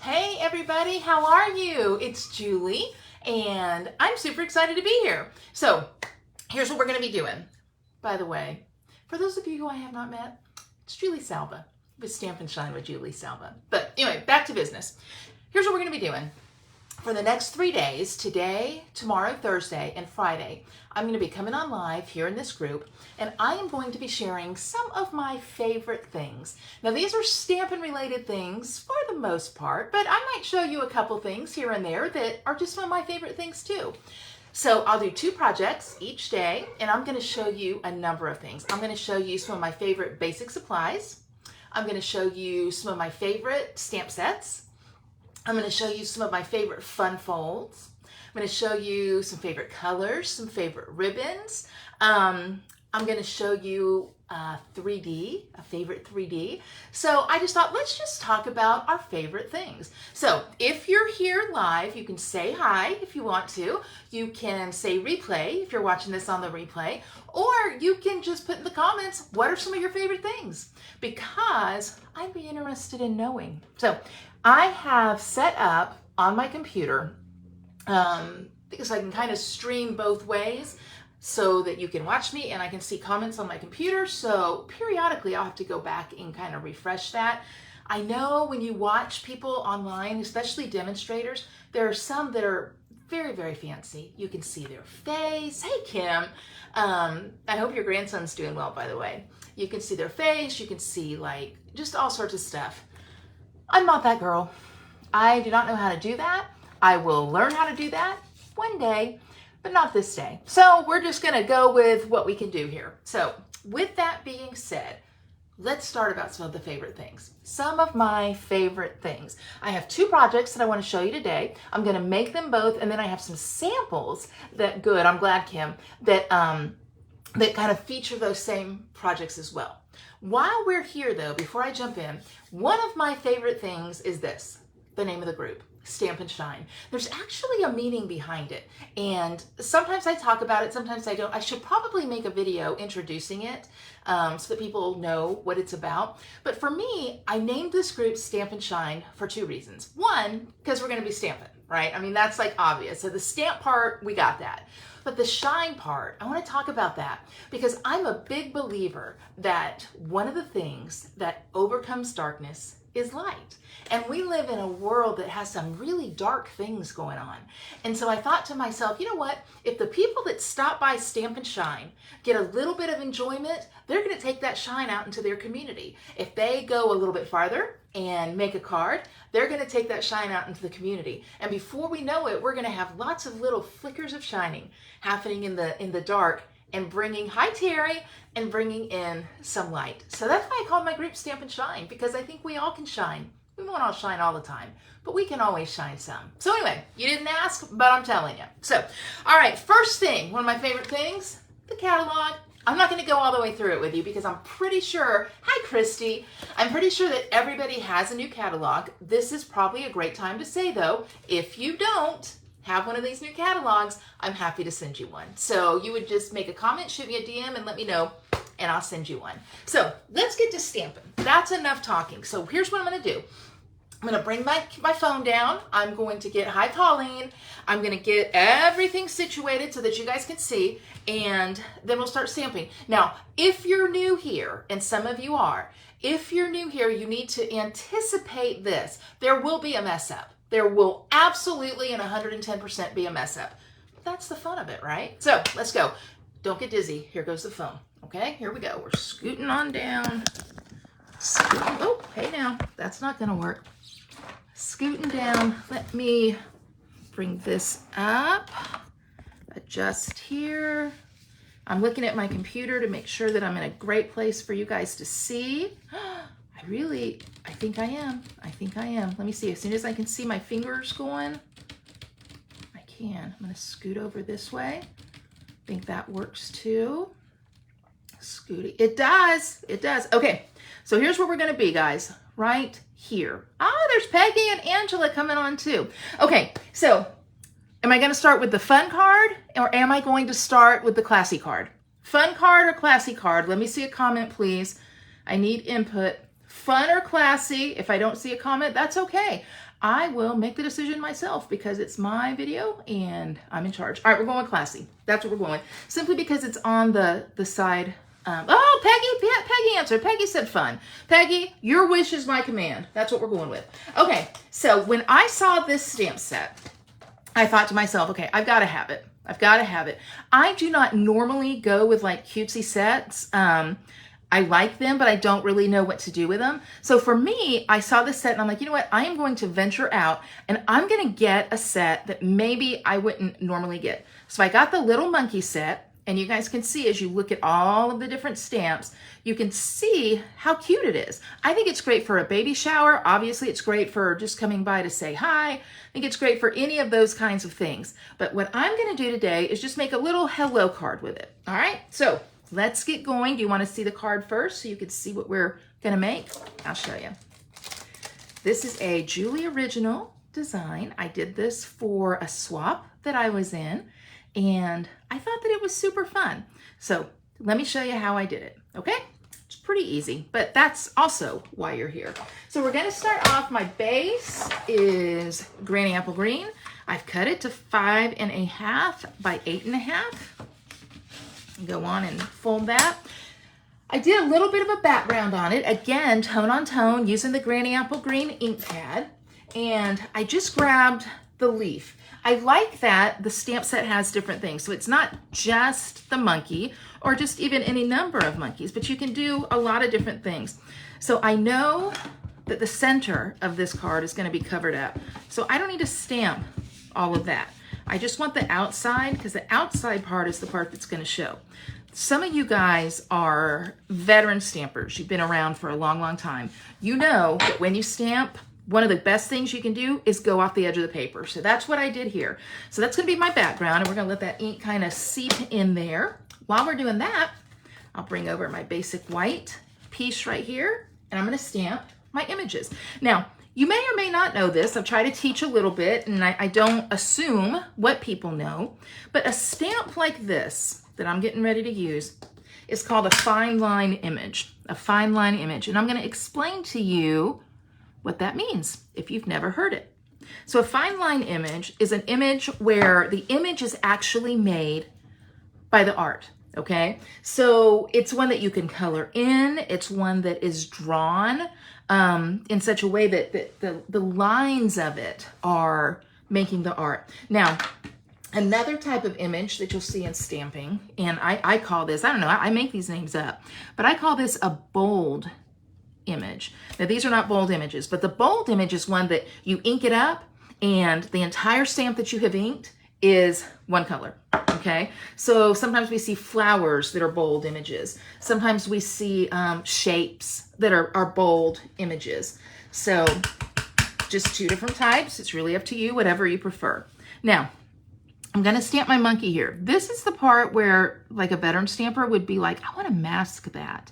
Hey everybody, how are you? It's Julie and I'm super excited to be here. So here's what we're going to be doing. By the way, for those of you who I have not met, it's Julie Salva with Stamp and Shine with Julie Salva. But anyway, back to business. Here's what we're going to be doing. For the next 3 days, today, tomorrow, Thursday, and Friday, I'm going to be coming on live here in this group, and I am going to be sharing some of my favorite things. Now, these are Stampin' related things for the most part, but I might show you a couple things here and there that are just some of my favorite things too. So I'll do 2 projects each day, and I'm going to show you a number of things. I'm going to show you some of my favorite basic supplies. I'm going to show you some of my favorite stamp sets. I'm going to show you some of my favorite fun folds. I'm going to show you some favorite colors, some favorite ribbons. I'm going to show you 3D, a favorite 3D. So I just thought, let's just talk about our favorite things. So if you're here live, you can say hi if you want to. You can say replay if you're watching this on the replay, or you can just put in the comments, what are some of your favorite things? Because I'd be interested in knowing. So I have set up on my computer, because I can kind of stream both ways so that you can watch me and I can see comments on my computer. So periodically I'll have to go back and kind of refresh that. I know when you watch people online, especially demonstrators, there are some that are very, very fancy. You can see their face. Hey, Kim. I hope your grandson's doing well, by the way. You can see their face. You can see like just all sorts of stuff. I'm not that girl. I do not know how to do that. I will learn how to do that one day, but not this day. So we're just going to go with what we can do here. So with that being said, let's start about some of the favorite things. Some of my favorite things. I have 2 projects that I want to show you today. I'm going to make them both, and then I have some samples that, good, I'm glad, Kim, that kind of feature those same projects as well. While we're here though, before I jump in, one of my favorite things is this, the name of the group, Stamp and Shine. There's actually a meaning behind it, and sometimes I talk about it, sometimes I don't. I should probably make a video introducing it so that people know what it's about. But for me, I named this group Stamp and Shine for 2 reasons. One, because we're going to be stamping, right? I mean, that's like obvious. So the stamp part, we got that. But the shine part, I want to talk about that because I'm a big believer that one of the things that overcomes darkness is light. And we live in a world that has some really dark things going on. And so I thought to myself, you know what? If the people that stop by Stamp and Shine get a little bit of enjoyment, they're going to take that shine out into their community. If they go a little bit farther and make a card, they're going to take that shine out into the community. And before we know it, we're going to have lots of little flickers of shining happening in the dark and bringing, hi Terry, and bringing in some light. So that's why I call my group Stamp and Shine, because I think we all can shine. We won't all shine all the time, but we can always shine some. So anyway, you didn't ask, but I'm telling you. So, all right, first thing, one of my favorite things, the catalog. I'm not going to go all the way through it with you because I'm pretty sure, hi Christy, I'm pretty sure that everybody has a new catalog. This is probably a great time to say though, if you don't have one of these new catalogs, I'm happy to send you one. So you would just make a comment, shoot me a DM and let me know, and I'll send you one. So let's get to stamping. That's enough talking. So here's what I'm going to do. I'm going to bring my phone down. I'm going to get, hi Pauline, I'm going to get everything situated so that you guys can see, and then we'll start stamping. Now, if you're new here, and some of you are, if you're new here, you need to anticipate this. There will be a mess up. There will absolutely and 110% be a mess up. That's the fun of it, right? So let's go. Don't get dizzy. Here goes the phone. Okay, here we go. We're scooting on down. Scooting. Oh, hey now. That's not going to work. Scooting down. Let me bring this up. Adjust here. I'm looking at my computer to make sure that I'm in a great place for you guys to see. I think I am. Let me see. As soon as I can see my fingers going, I can. I'm going to scoot over this way. I think that works too. Scooty. It does. It does. Okay. So here's where we're going to be, guys. Right here. Oh, there's Peggy and Angela coming on too. Okay. So am I going to start with the fun card or am I going to start with the classy card? Fun card or classy card? Let me see a comment, please. I need input. fun or classy. If I don't see a comment, that's okay. I will make the decision myself because it's my video and I'm in charge. All right, we're going with classy. That's what we're going with. Simply because it's on the side. Peggy answered. Peggy said fun. Peggy, your wish is my command. That's what we're going with. Okay, so when I saw this stamp set, I thought to myself, okay, I've got to have it. I've got to have it. I do not normally go with like cutesy sets. I like them, but I don't really know what to do with them. So for me, I saw this set and I'm like, you know what? I am going to venture out and I'm going to get a set that maybe I wouldn't normally get. So I got the little monkey set, and you guys can see as you look at all of the different stamps, you can see how cute it is. I think it's great for a baby shower. Obviously, it's great for just coming by to say hi. I think it's great for any of those kinds of things. But what I'm going to do today is just make a little hello card with it. All right, so let's get going. Do you want to see the card first so you can see what we're going to make? I'll show you. This is a Julie original design. I did this for a swap that I was in, and I thought that it was super fun. So let me show you how I did it, okay? It's pretty easy, but that's also why you're here. So we're going to start off. My base is Granny Apple Green. I've cut it to 5.5 by 8.5. Go on and fold that. I did a little bit of a background on it. Again, tone on tone, using the Granny Apple Green ink pad. And I just grabbed the leaf. I like that the stamp set has different things. So it's not just the monkey or just even any number of monkeys, but you can do a lot of different things. So I know that the center of this card is going to be covered up. So I don't need to stamp all of that. I just want the outside, because the outside part is the part that's going to show. Some of you guys are veteran stampers. You've been around for a long, long time. You know that when you stamp, one of the best things you can do is go off the edge of the paper. So that's what I did here. So that's going to be my background, and we're going to let that ink kind of seep in there. While we're doing that, I'll bring over my basic white piece right here, and I'm going to stamp my images. Now, you may or may not know this. I've tried to teach a little bit, and I don't assume what people know, but a stamp like this that I'm getting ready to use is called a fine line image, a fine line image. And I'm going to explain to you what that means if you've never heard it. So a fine line image is an image where the image is actually made by the art. Okay, so it's one that you can color in. It's one that is drawn in such a way that the lines of it are making the art. Now, another type of image that you'll see in stamping, and I call this, I don't know, I make these names up, but I call this a bold image. Now, these are not bold images, but the bold image is one that you ink it up and the entire stamp that you have inked is one color. Okay, so sometimes we see flowers that are bold images. Sometimes we see shapes that are bold images. So just two different types. It's really up to you, whatever you prefer. Now, I'm going to stamp my monkey here. This is the part where like a veteran stamper would be like, I want to mask that.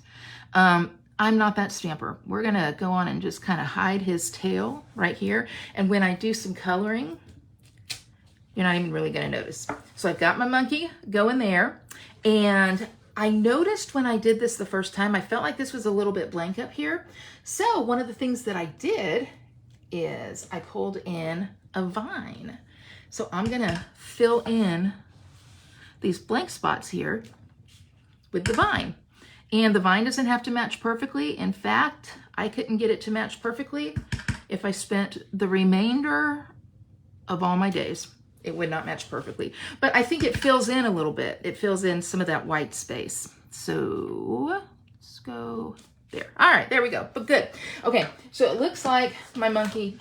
I'm not that stamper. We're going to go on and just kind of hide his tail right here. And when I do some coloring, you're not even really going to notice. So I've got my monkey going there. And I noticed when I did this the first time, I felt like this was a little bit blank up here. So one of the things that I did is I pulled in a vine. So I'm going to fill in these blank spots here with the vine. And the vine doesn't have to match perfectly. In fact, I couldn't get it to match perfectly if I spent the remainder of all my days. It would not match perfectly. But I think it fills in a little bit. It fills in some of that white space. So let's go there. All right, there we go. But good. Okay, so it looks like my monkey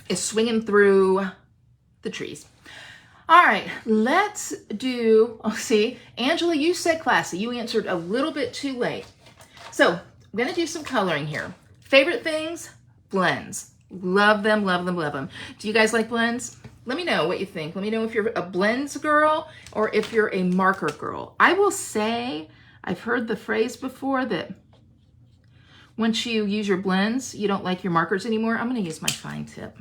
is swinging through the trees. All right, let's do, oh, see, Angela, you said classy. You answered a little bit too late. So I'm going to do some coloring here. Favorite things? Blends. Love them, love them, love them. Do you guys like blends? Let me know what you think. Let me know if you're a blends girl or if you're a marker girl. I will say, I've heard the phrase before that once you use your blends, you don't like your markers anymore. I'm going to use my fine tip.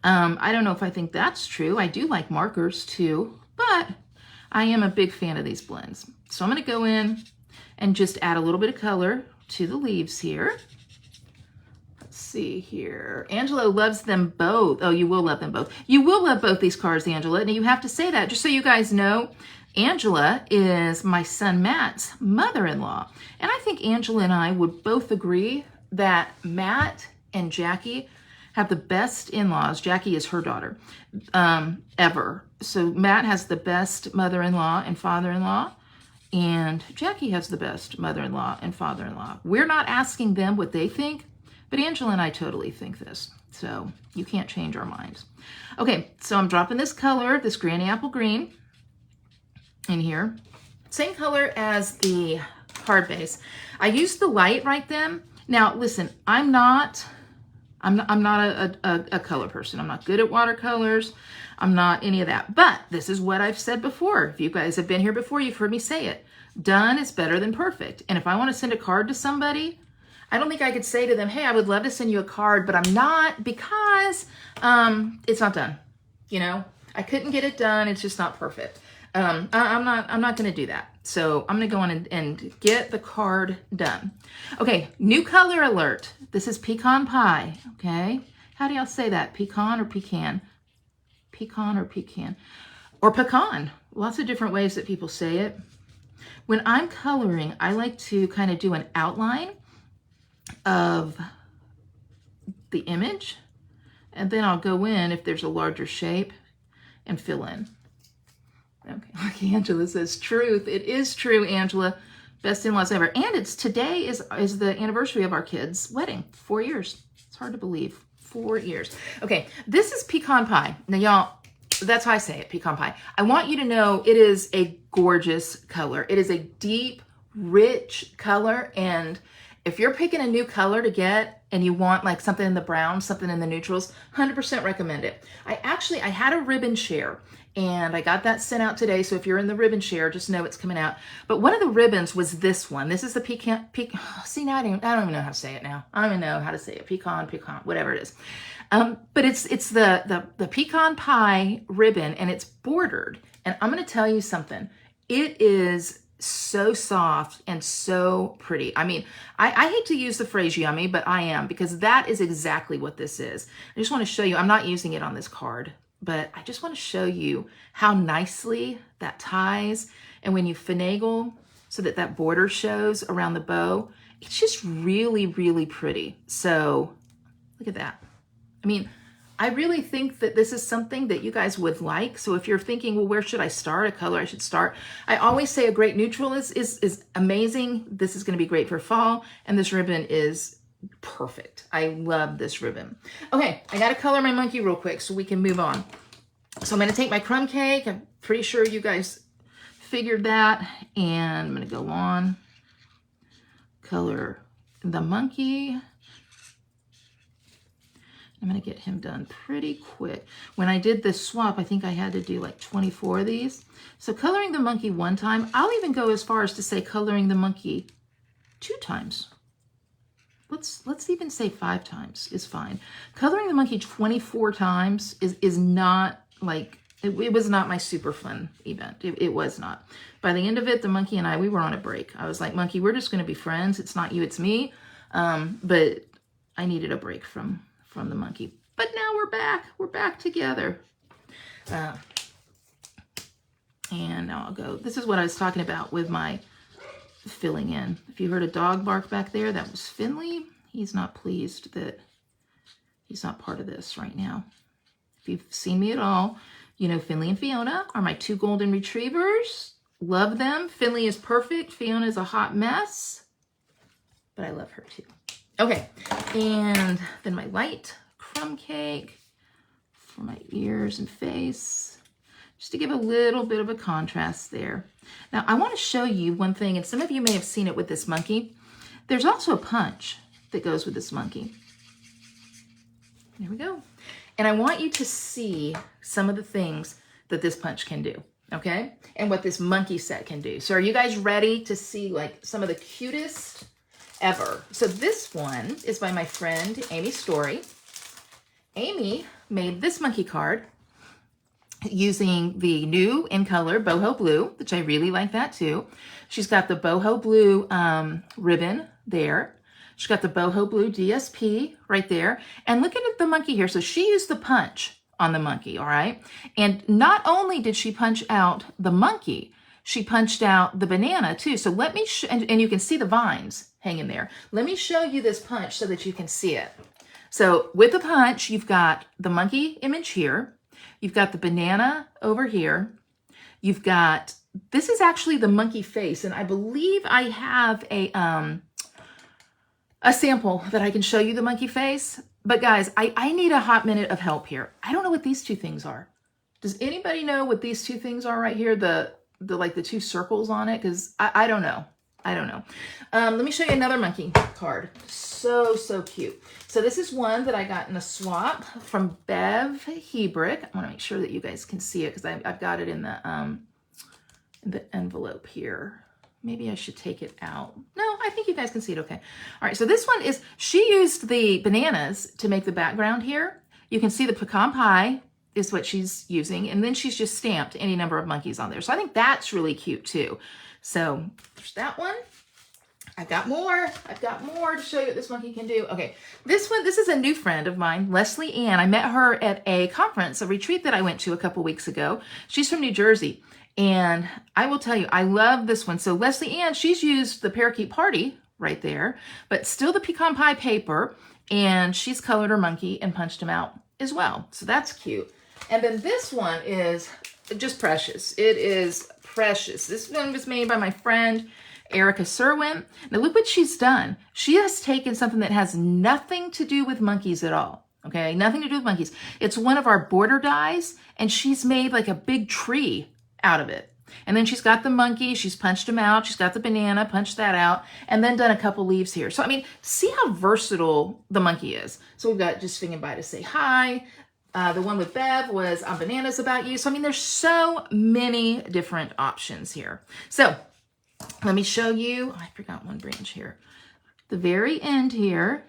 I don't know if I think that's true. I do like markers too, but I am a big fan of these blends. So I'm going to go in and just add a little bit of color to the leaves here. let's see here. Angela loves them both. Oh, you will love them both. You will love both these cards, Angela. And you have to say that just so you guys know. Angela is my son Matt's mother-in-law. And I think Angela and I would both agree that Matt and Jackie have the best in-laws. Jackie is her daughter, ever. So Matt has the best mother-in-law and father-in-law, and Jackie has the best mother-in-law and father-in-law. We're not asking them what they think, but Angela and I totally think this. So you can't change our minds. Okay, so I'm dropping this color, this Granny Apple Green, in here. Same color as the card base. I used the light right then. Now, listen, I'm not a color person. I'm not good at watercolors. I'm not any of that. But this is what I've said before. If you guys have been here before, you've heard me say it. Done is better than perfect. And if I want to send a card to somebody, I don't think I could say to them, hey, I would love to send you a card, but I'm not because it's not done. You know, I couldn't get it done. It's just not perfect. I'm not going to do that. So I'm going to go on and get the card done. Okay, new color alert. This is pecan pie, okay? How do y'all say that? Pecan or pecan? Pecan or pecan? Or pecan. Lots of different ways that people say it. When I'm coloring, I like to kind of do an outline of the image, and then I'll go in if there's a larger shape and fill in. Okay, like Angela says, truth. It is true, Angela. Best in-laws ever. And it's today is the anniversary of our kids' wedding. 4 years. It's hard to believe. 4 years. Okay, this is pecan pie. Now, y'all, that's how I say it, pecan pie. I want you to know it is a gorgeous color. It is a deep, rich color. And if you're picking a new color to get and you want like something in the brown, something in the neutrals, 100% recommend it. I had a ribbon share. And I got that sent out today. So if you're in the ribbon share, just know it's coming out. But one of the ribbons was this one. This is the pecan. See, now I don't even know how to say it now. I don't even know how to say it. Pecan, whatever it is. But it's the pecan pie ribbon, and it's bordered. And I'm going to tell you something. It is so soft and so pretty. I mean, I hate to use the phrase yummy, but I am, because that is exactly what this is. I just want to show you. I'm not using it on this card, but I just want to show you how nicely that ties. And when you finagle so that that border shows around the bow, it's just really, really pretty. So look at that. I mean, I really think that this is something that you guys would like. So if you're thinking, well, where should I start? A color I should start. I always say a great neutral is amazing. This is going to be great for fall. And this ribbon is perfect. I love this ribbon. Okay, I got to color my monkey real quick so we can move on. So I'm going to take my crumb cake. I'm pretty sure you guys figured that. And I'm going to go on, color the monkey. I'm going to get him done pretty quick. When I did this swap, I think I had to do like 24 of these. So coloring the monkey one time, I'll even go as far as to say coloring the monkey 2 times. Let's even say 5 times is fine. Coloring the monkey 24 times is not like, it was not my super fun event. It was not. By the end of it, the monkey and I, we were on a break. I was like, monkey, we're just going to be friends. It's not you, it's me. But I needed a break from the monkey. But now we're back. We're back together. And now I'll go. This is what I was talking about with my filling in. If you heard a dog bark back there, that was Finley. He's not pleased that he's not part of this right now. If you've seen me at all, you know Finley and Fiona are my 2 golden retrievers. Love them. Finley is perfect. Fiona is a hot mess, but I love her too. Okay, and then my light crumb cake for my ears and face, just to give a little bit of a contrast there. Now, I want to show you one thing, and some of you may have seen it with this monkey. There's also a punch that goes with this monkey. There we go. And I want you to see some of the things that this punch can do, okay? And what this monkey set can do. So are you guys ready to see like some of the cutest ever? So this one is by my friend Amy Story. Amy made this monkey card using the new in color boho blue, which I really like that too. She's got the boho blue ribbon there. She's got the boho blue DSP right there. And look at the monkey here. So she used the punch on the monkey, all right? And not only did she punch out the monkey, she punched out the banana too. So let me, and you can see the vines hanging there. Let me show you this punch so that you can see it. So with the punch, you've got the monkey image here. You've got the banana over here. You've got, this is actually the monkey face. And I believe I have a sample that I can show you the monkey face. But guys, I need a hot minute of help here. I don't know what these two things are. Does anybody know what these two things are right here? The like the two circles on it? Because I don't know. I don't know. Let me show you another monkey card. So cute. So this is one that I got in a swap from Bev Hebrick. I want to make sure that you guys can see it because I've got it in the envelope here. Maybe I should take it out. No, I think you guys can see it okay. All right, so this one is, she used the bananas to make the background here. You can see the pecan pie is what she's using, and then she's just stamped any number of monkeys on there. So I think that's really cute too. So there's that one. I've got more to show you what this monkey can do. Okay, this one, this is a new friend of mine, Leslie Ann. I met her at a conference, a retreat that I went to a couple weeks ago. She's from New Jersey. And I will tell you, I love this one. So Leslie Ann, she's used the Parakeet Party right there, but still the pecan pie paper. And she's colored her monkey and punched him out as well. So that's cute. And then this one is just precious. It is precious. This one was made by my friend, Erica Serwin. Now look what she's done. She has taken something that has nothing to do with monkeys at all. Okay, nothing to do with monkeys. It's one of our border dies, and she's made like a big tree out of it. And then she's got the monkey, she's punched him out, she's got the banana, punched that out, and then done a couple leaves here. So, I mean, see how versatile the monkey is. So we've got just swinging by to say hi. The one with Bev was on Bananas About You. So, I mean, there's so many different options here. So, let me show you, I forgot one branch here. The very end here.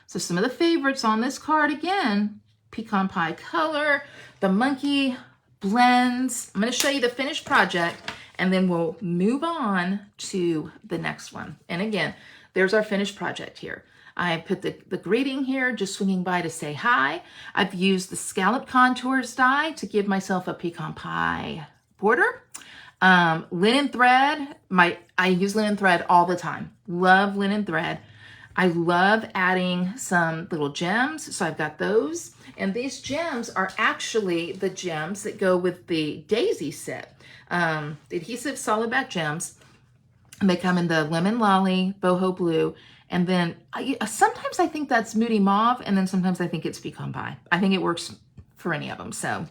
So, some of the favorites on this card again, pecan pie color, the monkey blends. I'm going to show you the finished project and then we'll move on to the next one. And again, there's our finished project here. I put the greeting here, just swinging by to say hi. I've used the Scallop Contours die to give myself a pecan pie border. Linen thread, I use linen thread all the time. Love linen thread. I love adding some little gems, so I've got those. And these gems are actually the gems that go with the Daisy set. The adhesive solid back gems, and they come in the lemon lolly, boho blue, and then sometimes I think that's moody mauve, and then sometimes I think it's pecan pie. I think it works for any of them, so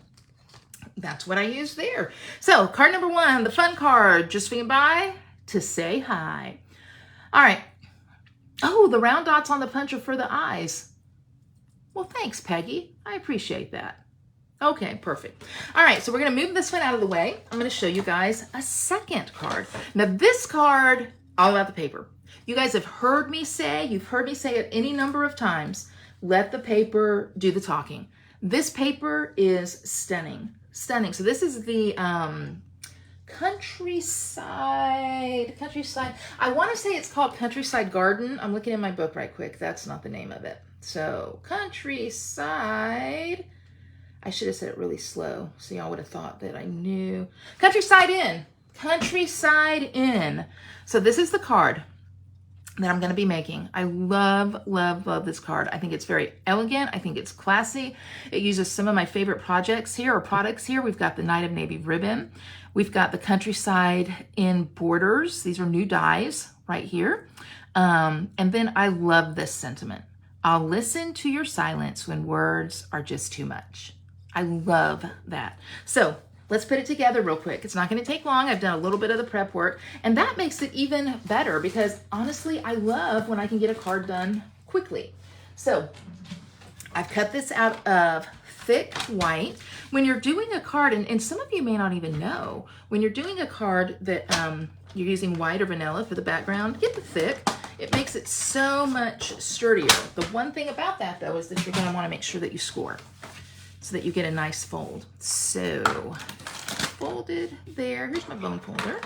that's what I use there. So card number one, the fun card, just swinging by to say hi. All right. Oh, the round dots on the punch are for the eyes. Well, thanks, Peggy. I appreciate that. Okay, perfect. All right, so we're going to move this one out of the way. I'm going to show you guys a second card. Now, this card, all about the paper. You guys have heard me say, you've heard me say it any number of times, let the paper do the talking. This paper is stunning, stunning. So this is the Countryside. I want to say it's called Countryside Garden. I'm looking in my book right quick. That's not the name of it. So Countryside. I should have said it really slow, so y'all would have thought that I knew. Countryside Inn. Countryside Inn. So this is the card that I'm going to be making. I love, love, love this card. I think it's very elegant. I think it's classy. It uses some of my favorite projects here or products here. We've got the Night of Navy ribbon. We've got the Countryside Inn borders. These are new dies right here. And then I love this sentiment. I'll listen to your silence when words are just too much. I love that. So let's put it together real quick. It's not going to take long. I've done a little bit of the prep work, and that makes it even better because honestly, I love when I can get a card done quickly. So I've cut this out of thick white. When you're doing a card, and some of you may not even know, when you're doing a card that you're using white or vanilla for the background, get the thick. It makes it so much sturdier. The one thing about that though is that you're going to want to make sure that you score so that you get a nice fold. So folded there. Here's my bone folder.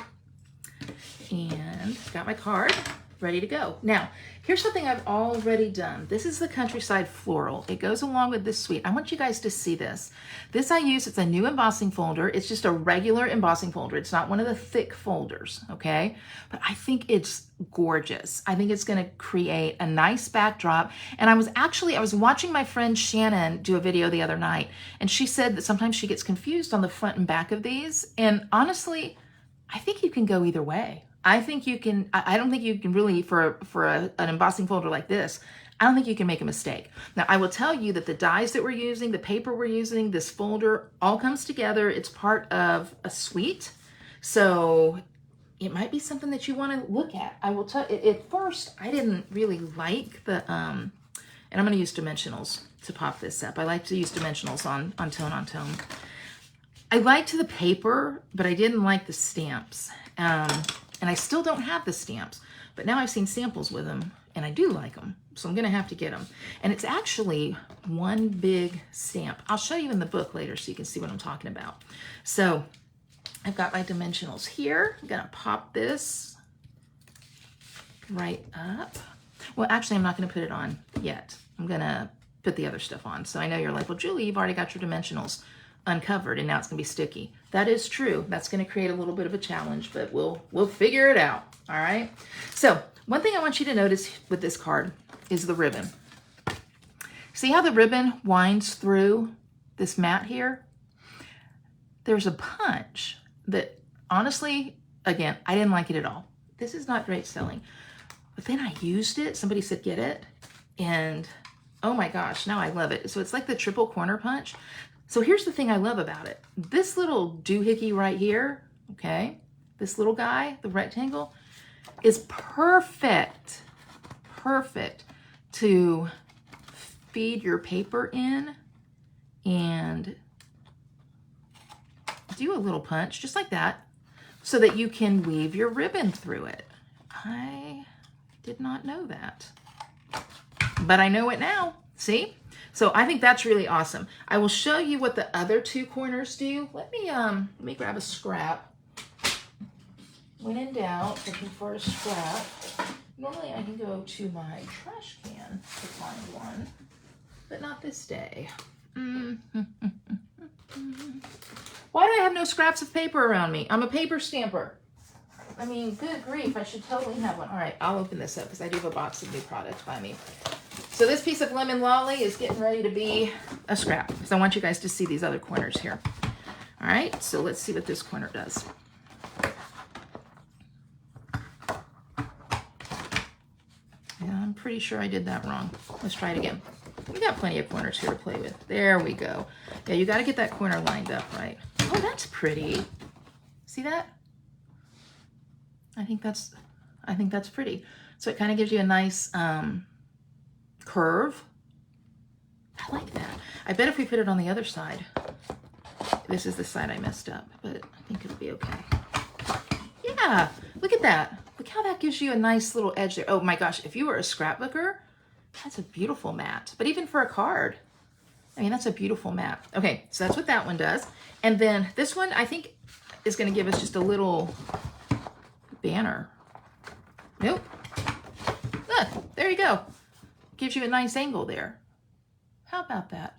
And got my card. ready to go. Now, here's something I've already done. This is the Countryside Floral. It goes along with this suite. I want you guys to see this. This I use, it's a new embossing folder. It's just a regular embossing folder. It's not one of the thick folders, okay? But I think it's gorgeous. I think it's gonna create a nice backdrop. And I was watching my friend Shannon do a video the other night, and she said that sometimes she gets confused on the front and back of these. And honestly, I think you can go either way. I think you can, I don't think you can really, for an embossing folder like this, I don't think you can make a mistake. Now, I will tell you that the dies that we're using, the paper we're using, this folder, all comes together. It's part of a suite. So it might be something that you want to look at. I will tell you, at first, I didn't really like the, and I'm going to use dimensionals to pop this up. I like to use dimensionals on tone on tone. I liked the paper, but I didn't like the stamps. And I still don't have the stamps, but now I've seen samples with them and I do like them. So I'm gonna have to get them. And it's actually one big stamp. I'll show you in the book later so you can see what I'm talking about. So I've got my dimensionals here. I'm gonna pop this right up. Well, actually, I'm not gonna put it on yet. I'm gonna put the other stuff on. So I know you're like, well, Julie, you've already got your dimensionals uncovered and now it's gonna be sticky. That is true. That's gonna create a little bit of a challenge, but we'll figure it out, all right? So one thing I want you to notice with this card is the ribbon. See how the ribbon winds through this mat here? There's a punch that honestly, again, I didn't like it at all. This is not great selling. But then I used it, somebody said get it, and oh my gosh, now I love it. So it's like the triple corner punch. So here's the thing I love about it. This little doohickey right here, okay, this little guy, the rectangle, is perfect to feed your paper in and do a little punch just like that so that you can weave your ribbon through it. I did not know that, but I know it now, see? So I think that's really awesome. I will show you what the other two corners do. Let me grab a scrap. When in doubt, looking for a scrap. Normally I can go to my trash can to find one, but not this day. Why do I have no scraps of paper around me? I'm a paper stamper. I mean, good grief, I should totally have one. All right, I'll open this up because I do have a box of new products by me. So this piece of lemon lolly is getting ready to be a scrap because I want you guys to see these other corners here. All right, so let's see what this corner does. Yeah, I'm pretty sure I did that wrong. Let's try it again. We got plenty of corners here to play with. There we go. Yeah, you got to get that corner lined up right. Oh, that's pretty. See that? I think that's pretty. So it kind of gives you a nice curve. I like that. I bet if we put it on the other side, this is the side I messed up, but I think it'll be okay. Yeah, look at that. Look how that gives you a nice little edge there. Oh my gosh, if you were a scrapbooker, that's a beautiful mat. But even for a card, I mean, that's a beautiful mat. Okay, so that's what that one does. And then this one, I think, is going to give us just a little banner. Nope. Look, there you go. Gives you a nice angle there. How about that?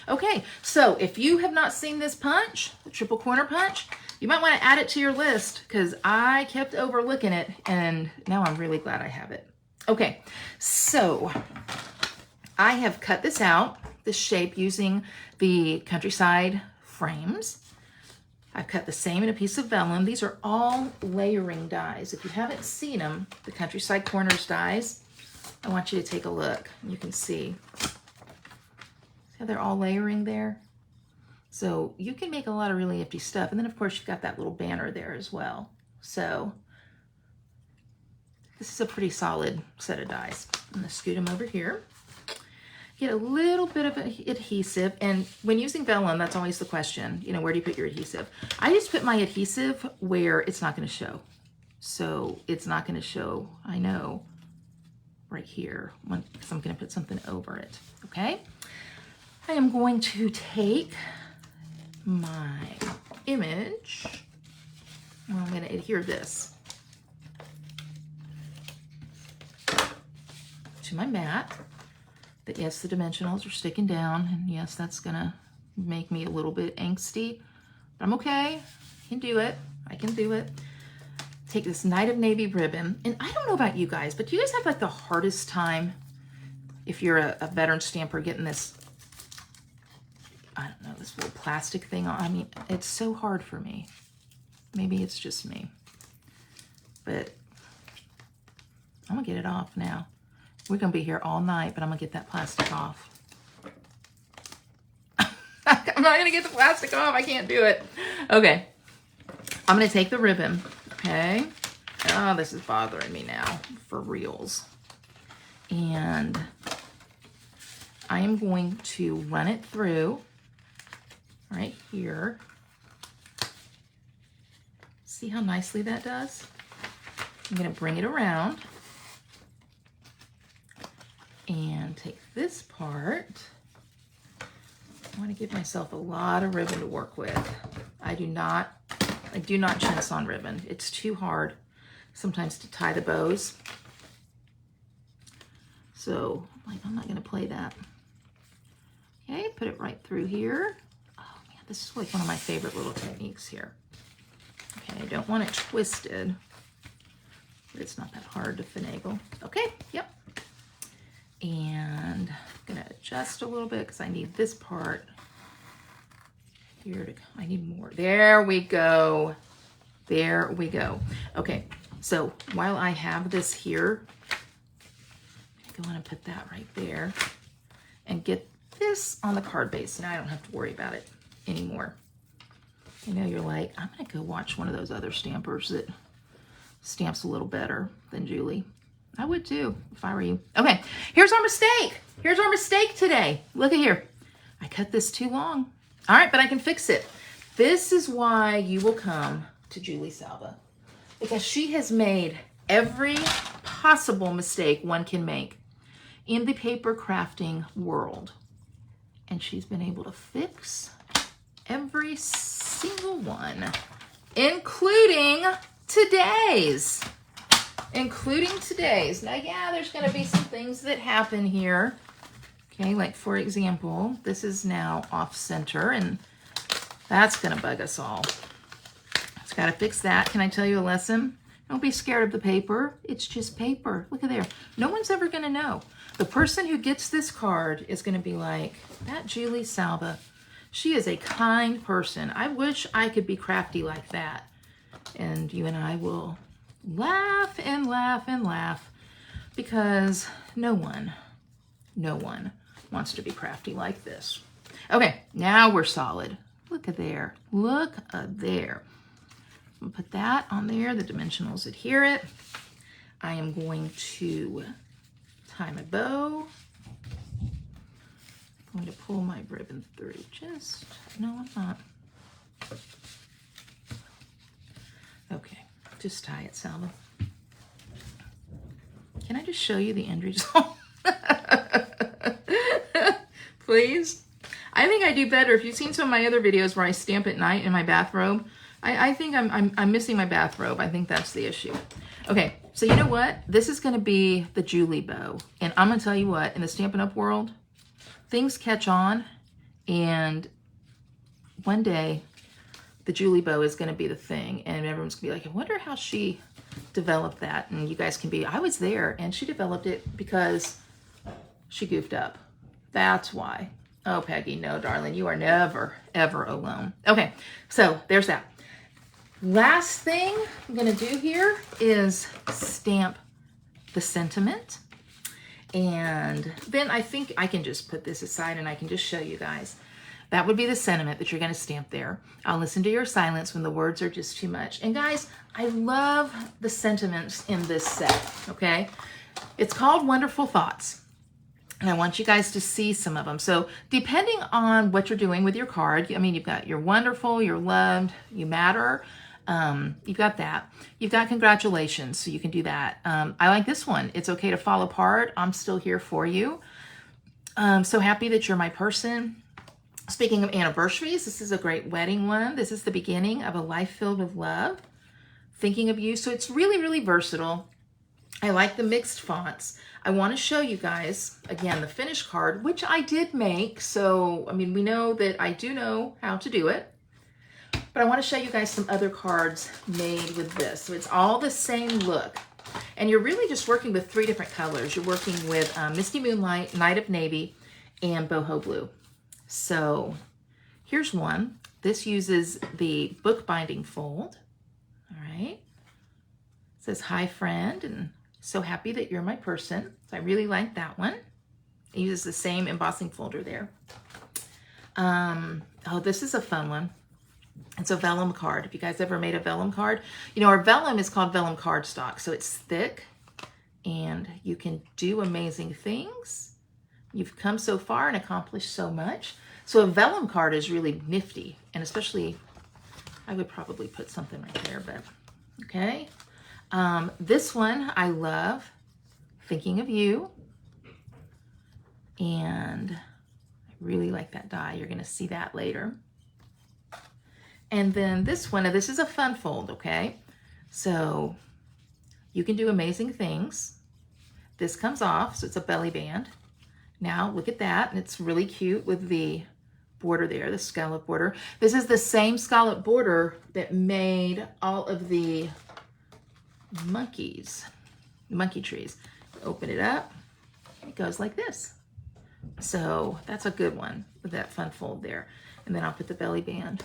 Okay, so if you have not seen this punch, the triple corner punch, you might want to add it to your list because I kept overlooking it and now I'm really glad I have it. Okay, so I have cut this out, this shape, using the Countryside frames. I've cut the same in a piece of vellum. These are all layering dies. If you haven't seen them, the Countryside Corners dies, I want you to take a look. You can see how they're all layering there. So you can make a lot of really nifty stuff. And then of course you've got that little banner there as well. So this is a pretty solid set of dies. I'm gonna scoot them over here. Get a little bit of adhesive, and when using vellum, that's always the question, you know, where do you put your adhesive? I just put my adhesive where it's not gonna show. So it's not gonna show, I know, right here, because I'm gonna put something over it, okay? I am going to take my image, well, I'm gonna adhere this. to my mat. But yes, the dimensionals are sticking down, and yes, that's gonna make me a little bit angsty. But I'm okay. I can do it. I can do it. Take this Night of Navy ribbon, and I don't know about you guys, but do you guys have like the hardest time if you're a veteran stamper getting this, I don't know, this little plastic thing on? I mean, it's so hard for me. Maybe it's just me, but I'm gonna get it off now. We're gonna be here all night, but I'm gonna get that plastic off. I'm not gonna get the plastic off. I can't do it. Okay, I'm gonna take the ribbon. Okay. Oh, this is bothering me now for reals. And I am going to run it through right here. See how nicely that does? I'm going to bring it around and take this part. I want to give myself a lot of ribbon to work with. I do not chintz on ribbon. It's too hard sometimes to tie the bows. So I'm not going to play that. Okay, put it right through here. Oh man, this is like one of my favorite little techniques here. Okay, I don't want it twisted, but it's not that hard to finagle. Okay, yep. And I'm going to adjust a little bit because I need this part here to, I need more. There we go. There we go. Okay, so while I have this here, I'm gonna go in and put that right there and get this on the card base. Now I don't have to worry about it anymore. I know you're like, I'm gonna go watch one of those other stampers that stamps a little better than Julie. I would too, if I were you. Okay, here's our mistake. Here's our mistake today. Look at here. I cut this too long. All right, but I can fix it. This is why you will come to Julie Salva, because she has made every possible mistake one can make in the paper crafting world. And she's been able to fix every single one, including today's. Now, yeah, there's going to be some things that happen here. Okay, like for example, this is now off center, and that's going to bug us all. It's got to fix that. Can I tell you a lesson? Don't be scared of the paper. It's just paper. Look at there. No one's ever going to know. The person who gets this card is going to be like, that Julie Salva, she is a kind person. I wish I could be crafty like that. And you and I will laugh and laugh and laugh, because no one wants to be crafty like this. Okay, now we're solid. Look at there. Look at there. I'm gonna put that on there. The dimensionals adhere it. I am going to tie my bow. I'm going to pull my ribbon through. No, I'm not. Okay, just tie it, Salva. Can I just show you the end result? Please? I think I do better. If you've seen some of my other videos where I stamp at night in my bathrobe, I think I'm missing my bathrobe. I think that's the issue. Okay, so you know what? This is going to be the Julie bow. And I'm going to tell you what, in the Stampin' Up! World, things catch on, and one day the Julie bow is going to be the thing, and everyone's going to be like, I wonder how she developed that. And you guys can be, I was there, and she developed it because she goofed up. That's why. Oh, Peggy, no, darling, you are never, ever alone. Okay, so there's that. Last thing I'm going to do here is stamp the sentiment. And then I think I can just put this aside and I can just show you guys. That would be the sentiment that you're going to stamp there. I'll listen to your silence when the words are just too much. And guys, I love the sentiments in this set, okay? It's called Wonderful Thoughts. And I want you guys to see some of them. So depending on what you're doing with your card, I mean, you've got you're wonderful, you're loved, you matter. You've got that. You've got congratulations, so you can do that. I like this one. It's okay to fall apart. I'm still here for you. So happy that you're my person. Speaking of anniversaries, this is a great wedding one. This is the beginning of a life filled with love. Thinking of you. So it's really, really versatile. I like the mixed fonts. I want to show you guys, again, the finished card, which I did make. So, I mean, we know that I do know how to do it. But I want to show you guys some other cards made with this. So it's all the same look. And you're really just working with 3 different colors. You're working with Misty Moonlight, Night of Navy, and Boho Blue. So here's one. This uses the bookbinding fold. All right. It says, hi friend, and so happy that you're my person. So I really like that one. It uses the same embossing folder there. Oh, this is a fun one. It's a vellum card. If you guys ever made a vellum card, you know, our vellum is called vellum cardstock. So it's thick and you can do amazing things. You've come so far and accomplished so much. So a vellum card is really nifty, and especially, I would probably put something right there, but okay. This one I love, Thinking of You. And I really like that die. You're gonna see that later. And then this one, now this is a fun fold, okay? So you can do amazing things. This comes off, so it's a belly band. Now look at that, and it's really cute with the border there, the scallop border. This is the same scallop border that made all of the monkeys, the monkey trees. Open it up, it goes like this. So that's a good one with that fun fold there. And then I'll put the belly band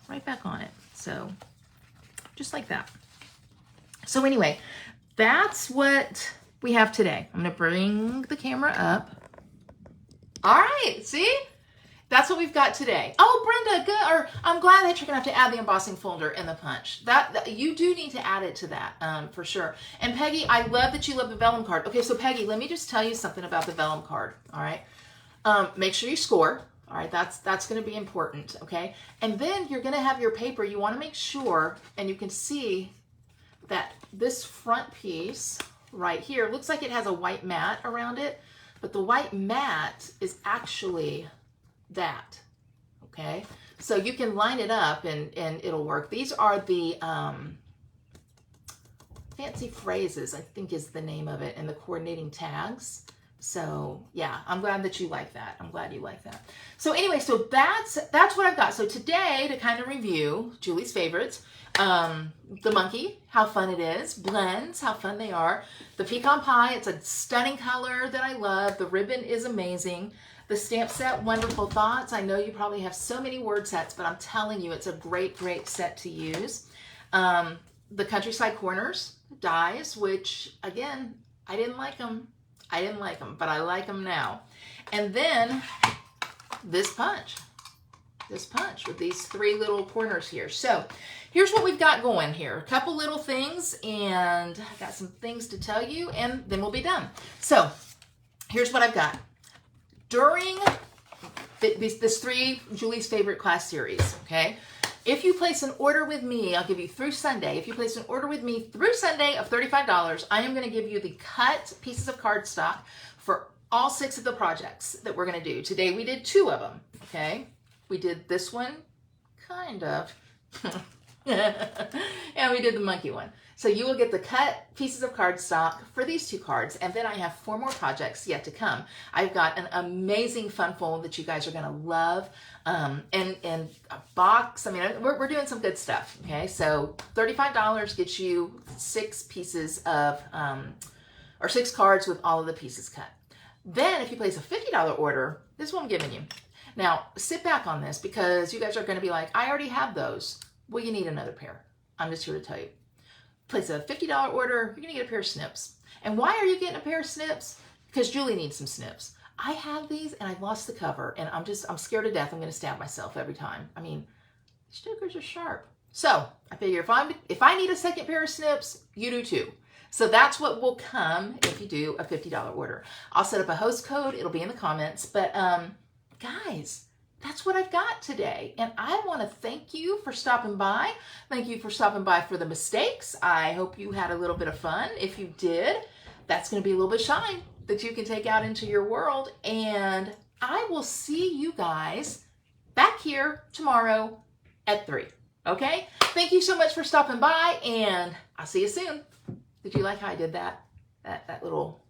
right back on it. So just like that. So anyway, that's what we have today. I'm gonna bring the camera up. All right, see? That's what we've got today. Oh, Brenda, good. Or I'm glad that you're gonna have to add the embossing folder and the punch. That you do need to add it to that for sure. And Peggy, I love that you love the vellum card. Okay, so Peggy, let me just tell you something about the vellum card. All right, make sure you score. All right, that's going to be important, okay? And then you're going to have your paper. You want to make sure, and you can see that this front piece right here looks like it has a white mat around it, but the white mat is actually that, okay? So you can line it up and it'll work. These are the fancy phrases, I think is the name of it, and the coordinating tags. So yeah, I'm glad that you like that. I'm glad you like that. So anyway, so that's what I've got. So today, to kind of review Julie's favorites, the monkey, how fun it is, blends, how fun they are, the pecan pie, it's a stunning color that I love, the ribbon is amazing, the stamp set, Wonderful Thoughts. I know you probably have so many word sets, but I'm telling you, it's a great, great set to use. The Countryside Corners dies, which again, I didn't like them. But I like them now. And then this punch with these 3 little corners here. So here's what we've got going here. A couple little things, and I got some things to tell you, and then we'll be done. So here's what I've got. During this 3 Julie's Favorite class series, okay? If you place an order with me, I'll give you through Sunday. If you place an order with me through Sunday of $35, I am going to give you the cut pieces of cardstock for all 6 of the projects that we're going to do. Today we did 2 of them, okay? We did this one, kind of. And we did the monkey one. So you will get the cut pieces of cardstock for these 2 cards, and then I have 4 more projects yet to come. I've got an amazing fun fold that you guys are going to love, and a box. I mean, we're doing some good stuff, okay? So $35 gets you 6 pieces of, or 6 cards with all of the pieces cut. Then if you place a $50 order, this is what I'm giving you. Now, sit back on this, because you guys are going to be like, I already have those. Well, you need another pair. I'm just here to tell you. Place a $50 order, you're going to get a pair of snips. And why are you getting a pair of snips? Because Julie needs some snips. I have these and I've lost the cover, and I'm scared to death I'm going to stab myself every time. I mean, stickers are sharp. So I figure if I need a second pair of snips, you do too. So that's what will come if you do a $50 order. I'll set up a host code. It'll be in the comments. But guys, that's what I've got today. And I want to thank you for stopping by. Thank you for stopping by for the mistakes. I hope you had a little bit of fun. If you did, that's going to be a little bit of shine that you can take out into your world. And I will see you guys back here tomorrow at 3. Okay? Thank you so much for stopping by, and I'll see you soon. Did you like how I did that? that little,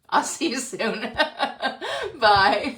I'll see you soon. Bye.